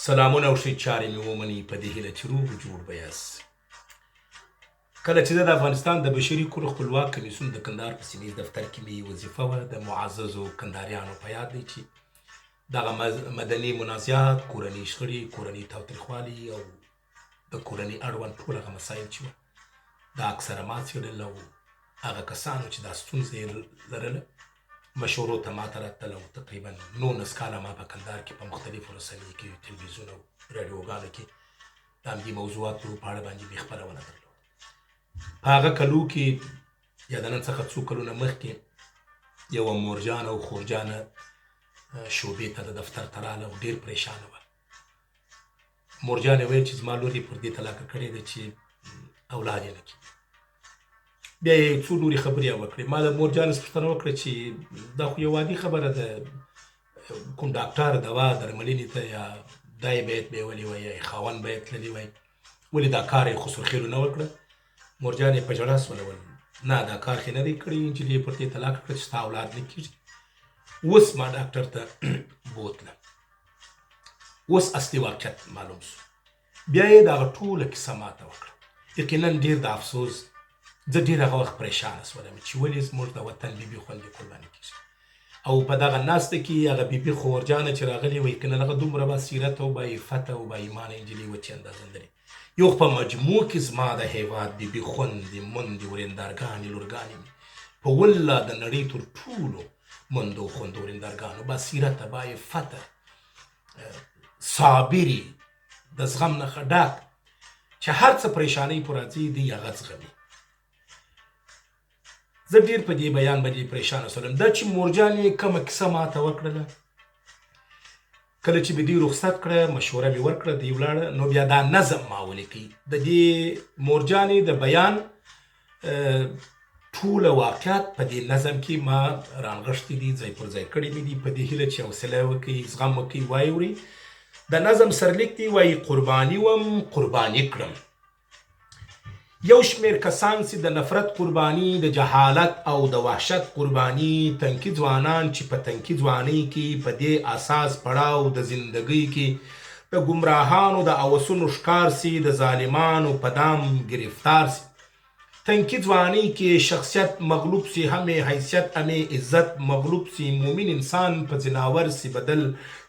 سلامونه او ښې چارې مې ومنئ په دې هیله چې روغ جوړ به یاست. کله چې زه د افغانستان د بشري کور خپلواک کمیسیون د کندهار په سیمهیز دفتر کې مې وظیفه وه، د معززو کندهاریانو په یاد دی چې دغه مدني منازعات، کورني شخړې، کورني تاوتریخوالي او د کورنۍ اړوند ټول هغه مسایل چې وه دا اکثره ما څېړل، او هغه کسانو چې دا ستونزه یې لرله مشورو ته ما ته راتلل، او تقریبا 19 کاله ما په کندهار کې په مختلفو رسنیو کې، تلویزیون او راډیوګانو کې د همدې موضوعاتو په اړه باندې مې خپرونه درلوده. په هغه کلو کې یا د نن څخه څو کلونه مخکې یوه مورجانه او خورجانه شعبې ته د دفتر ته راغله او ډېر پریشانه وه. مورجانې ویل چې زما لور یې پر دې طلاقه کړې ده چې اولاد یې نه کېږي. بیا یې څو نورې خبرې وکړې. ما د مورجانې پوښتنه وکړه چې دا خو یو عادي خبره ده، کوم ډاکټر دوا درملنې ته یا دای باید بیولې وای یا خاوند باید تللی وای، ولې دا کار یې خسرخیلو نه وکړه؟ مورجانې په ژړا سوله ویل نه، دا کار خې نه دی کړی، نجلۍ یې پر دې طلاقه کړه چې ستا اولاد نه کېږي. اوس ما ډاکټر ته بوتلم، اوس اصلي واقعیت معلوم سو. بیا یې دغه ټوله کیسه ماته وکړه. یقینا ډېر د افسوس زه ډېر هغه وخت پریشانه سولم چې ولې زموږ د وطن بیبي خویندې قرباني کېږي. او په دغه ناسته کې هغه بیبي خورجانه چې راغلې وه، یقینا هغه دومره باصیرته او باعفته او باایمانه نجلۍ وه چې اندازه لري. یو په مجموع کې زما د هیواد بیبي خویندې، مندې، ورېندارګانې، لورګانې په والله د نړۍ تر ټولو مندو او خویندو ورېندارګانو باصیرته، باعفته، صابرې، د زغم نښه ډک، چې هر څه پریشانۍ په راځي دوی هغه زغمي. زه ډېر په دې بیان باندې پریشانه سولم. دا چې مورجانې کومه کیسه ماته وکړله، کله چې مې دوی رخصت کړه، مشوره مې ورکړه، دوی ولاړه، نو بیا دا نظم ما ولیکئ. د دې مورجانې د بیان ټوله واقعات په دې نظم کې ما رانغښتي دي، ځای پر ځای کړي مې دي، په دې هیله چې حوصله وکړئ، زغم وکړئ، واورئ. د نظم سرلیک دی وایي قرباني وم قرباني کړم. یو شمېر کسان چې د نفرت قرباني، د جهالت او د وحشت قرباني، تنکي ځوانان چې په تنکي ځوانۍ کې په دې اساس پړاو د زندګۍ کې د ګمراهانو د اوسونو ښکار سي، د ظالمانو په دام گرفتار سي. تنکی ځوانۍ کې شخصیت مغلوب سی، همې حیثیت همې عزت مغلوب سی، مومن انسان په ځناور سی بدل،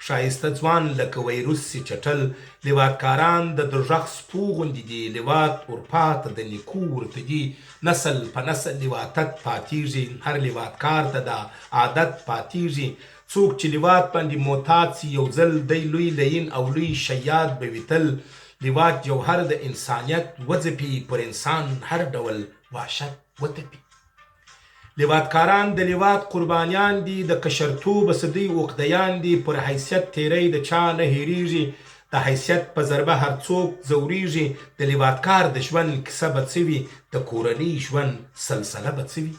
شایسته ځوان لکه ویروس سی چټل، لواطکاران د غږ سپو غوندې دي، لواط اروپا ته د نیکو ورته دي، نسل په نسل لواطت پاتېږي، هر لواطکار ته دا عادت پاتېږي. څوک چې لواط باندې معتاد سي، یو ځل دی لوی لین او لوی شیاد به وي تل. لواط جوهر د انسانیت وځپي، پر انسان هر ډول وحشت وتپي. لواطکاران د لواط قربانیان دي، د کشرتوبه صدۍ عقدیان دي، پر حیثیت تیری د چا نه هېرېږي، د حیثیت په ضربه هر څوک ځورېږي. د لواطکار د ژوند کیسه به څه وي، د کورنۍ ژوند سلسله به څه وي.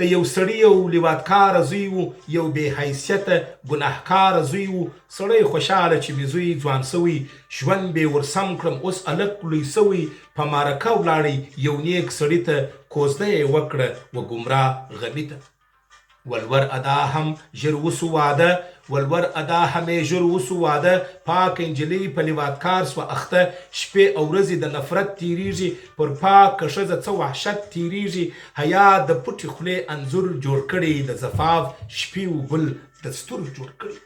د یو سړي یو لواطکاره زوی و، یو بې حیثیته ګناهکاره زوی و. سړی خوشحاله چې مې زوی ځوان سوی، ژوند بې ورسم کړم اوس هلک لوی سوی. په معرکه ولاړی یو نیک سړي ته، کوزده یې وکړه و ګمراه غمي ته. ولور ادا هم ژر وسو واده، ولور ادا همې ژر وسو واده. پاک انجلۍ په لواطکار سوه اخته، شپې او ورځې د نفرت تیریږي، پر پاکه ښځه څه وحشت تیریږي. حیا د پټې خولې انځور جوړ کړي، د زفاف شپې و ګل دستور جوړ کړي.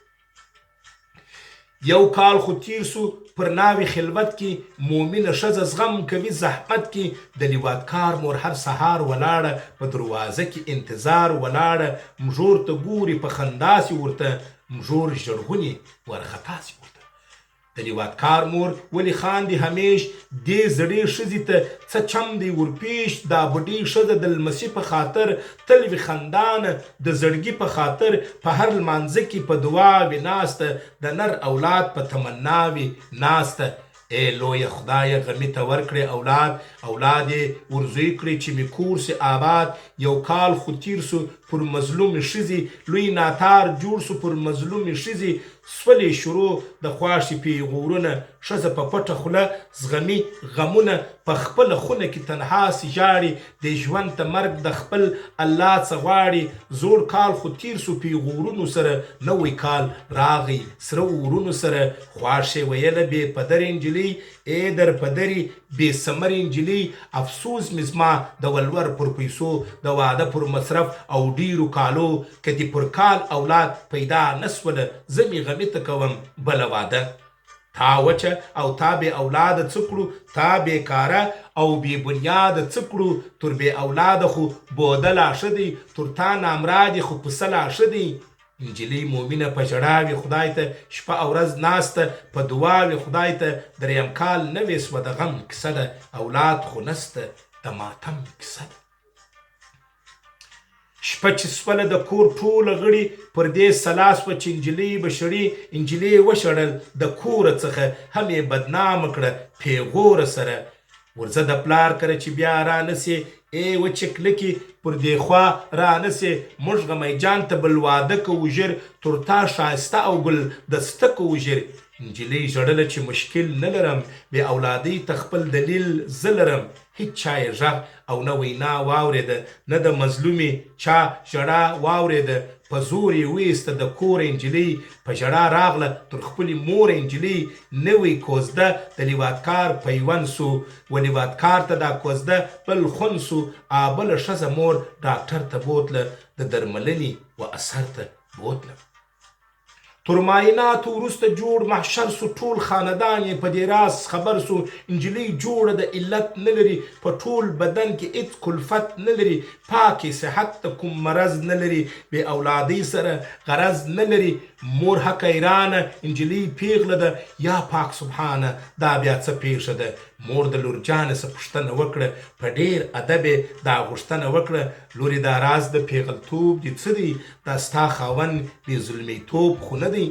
یو کال خو تیر سو پر ناوې خلوت کې، مومنه ښځه زغم کوي زحمت کې. د لواطکار مور هر سهار ولاړه، په دروازه کې انتظار ولاړه. مژور ته ګوري په خندا سي ورته، مژور ژړغونې ورخطا سي ورته. د لواطکار مور ولې خاندي همیش، دې زړې ښځې ته څه چم دی ورپېش. دا بډۍ ښځه د لمسي په خاطر تل وي خندانه، د زړګي په خاطر په هر لمانځه کې په دعا وي ناسته، د نر اولاد په تمنا وي ناسته. ای لویه خدایه غمي ته ورکړې اولاد، اولاد یې ورزوی کړې چې مې کور سي آباد. یو کال خو تیر سو پر مظلومې ښځې لوی ناتار جوړ سو پر مظلومې ښځې سولې شروع د خواشي پیغورونه ښځه په پټه خوله زغمي غمونه په خپله خونه کې تنها سي ژاړي د ژوند ته مرګ د خپل الله څه غواړي زوړ کال خو تیر سو پیغورونو سره نوی کال راغی سره اورونو سره خواشې ویله بې پدر نجلۍ ای در پدري بې ثمر نجلۍ افسوس مې زما د ولور پر پیسو د واده پر مصرف او ډیرو کالو که دې پر کال اولاد پیدا نسوله زه مې غمې ته کوم بله واده تا وچه او تا بې اولاده څه کړو تا بېکاره او بې بنیاده څه کړو تر بې اولاده خو بوده لا ښه دی تر تا نامرادې خو پسه لا ښه دی نجلۍ مومنه په ژړا وي خدای ته شپه او ورځ ناسته په دعا وي خدای ته دریم کال نوې سوه د غم کیسه ده اولاد خو نسته د ماتم کیسه ده شپه چې سوله د کور ټوله غړي پر دې سلا سوه چې نجلۍ به شړي نجلۍ وشړل د کوره څخه هم یې بدنامه کړه پیغوره سره ورځه د پلار کره چې بیا رانسې ای وچې کلکې پر دې خوا رانسې موږ غمی جان ته بل واده کوو ژر تر تا ښایسته او ګل دسته کوو ژر نجلۍ ژړله چې مشکل نه لرم بې اولادۍ ته خپل دلیل زه لرم هیڅ چا یې غږ او نه وینا واورېده نه د مظلومې چا ژړا واورېده په زور یې ویسته د کوره نجلۍ په ژړا راغله تر خپلې موره نجلۍ نوی کوزده د لیواتکار پیوند سو و لیواتکار ته دا کوزده بل خون سو بله ښځه مور ډاکټر ته بوتله د درملنې و اثر ته بوتله تر معایناتو وروسته جوړ محشر سو ټول خاندان یې په دې راز خبر سو نجلۍ جوړه د علت نه لري په ټول بدن کې هېڅ کلفت نه لري پاکې صحت ته کوم مرض نه لري بې اولادۍ سره غرض نه لري مور حق ایرانه نجلۍ پیغله ده یا پاک سبحانه دا بیا څه پیښه ده مور د لورجانې څه پوښتنه وکړه په ډېر ادب یې دا غوښتنه وکړه لورې دا راز د پیغلتوب دې څه دی دا ستا خاوند بې ظلمیتوب خو نه دی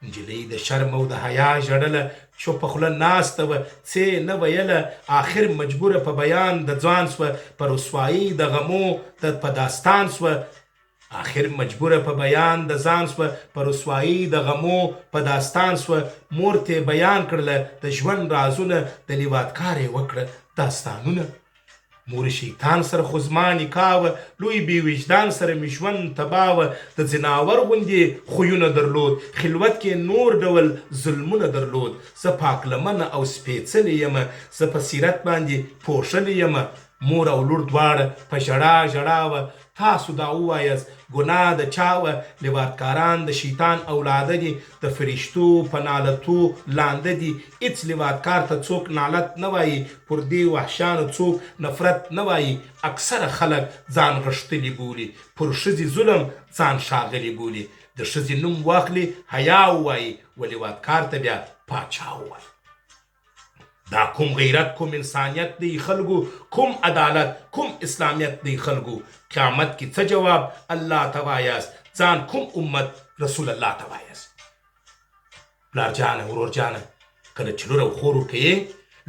نجلۍ د شرم او د حیا ژړله چوپه خوله ناسته وه څه نه ویله آخر مجبوره په بیان د ځوان سوه په رسوایي د غمو په داستان سوه آخر مجبوره په بیان د ځان سوه په رسوایي د غمو په داستان سوه مور ته بیان کړله د ژوند رازونه د لیواتکار یې وکړه داستانونه مور شیطان سره خو زما نکاح وه لوی بې وجدان سره مې ژوند تباه وه د ځناور غوندې خویونه درلود خلوت کې نور ډول ظلمونه درلود زه پاک لمنه او سپېڅلې یمه زه په سیرت باندې پوښلې یمه مور او لور دواړه په ژړا ژړا وه تاسو دا ووایاست ګناه د چا وه لیواتکاران د شیطان اولاده دي د فرشتو په نالتو لانده دي هېڅ لیواتکار ته څوک نالت نه وایي پر دې وحشیانو څوک نفرت نه وایي اکثره خلک ځان غښتلي بولي پر ښځې ظلم ځان ښاغلي بولي د ښځې نوم واخلي حیا ووایي و لیواتکار ته بیا پاچا ووایي دا کوم غیرت کوم انسانیت دی خلکو کوم عدالت کوم اسلامیت دی خلکو قیامت کې څه جواب الله ته وایاست ځان کوم امت رسول الله ته وایاست پلار جانه ورور جانه کله چې لور او خور ورکوې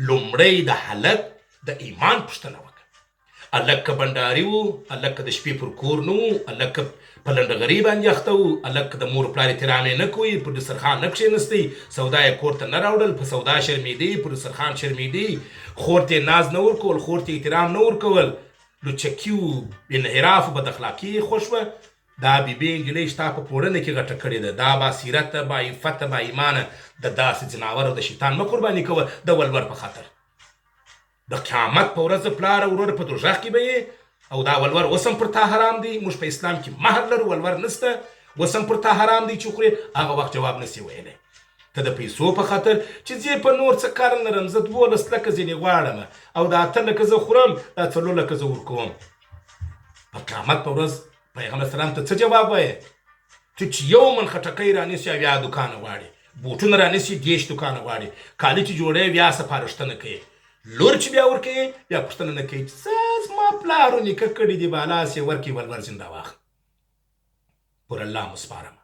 لومړی د هلک د ایمان پوښتنه وکړه هلک که بنډاري و هلک که د شپې پر کور نه و هلک که په لنډغري باندې اخته و هلک که د مور پلار احترام یې نه کوي پر دسترخوان نه کښېنستی سودا یې کور ته نه راوړل په سودا شرمېدی پر دسترخوان شرمېدی خور ته یې ناز نه ورکول خور ته احترام نه ورکول لوچکي و انحراف و بد اخلاقي یې خوښ وه دا بیبي نجلۍ شتا په پوړنه کې غټه کړې ده دا باصیرته باعفته باایمانه د داسې ځناور او د شیطان مه قرباني کوه د ولور په خاطر د قیامت په ورځ پلار او ورور په دوژخ کې به یې او دا ولور اوس هم پر تا حرام دی موږ په اسلام کې مهر لرو ولور نسته اوس هم پر تا حرام دی چې خورې هغه وخت جواب نسي ویلی ته د پیسو په خاطر چې زه په نور څه کار نه لرم زه 12 لکه ځینې غواړم او دا 8 لکه زه خورم دا 4 لکه زه ورکوم په قیامت په ورځ پیغمبر سلام ته څه جواب وایې ته چې یو من خټکۍ رانیسي او یا دوکانه غواړې بوټونه رانیسي 10 دوکانه غواړې کالي چې جوړوې بیا سپارښتنه کوي لور چې بیا ورکوي بیا پوښتنه نه کوي چې زما پلار و نیکه کړي دي بالا سې ورکړي ولور زنده واخ پر الله مسپارم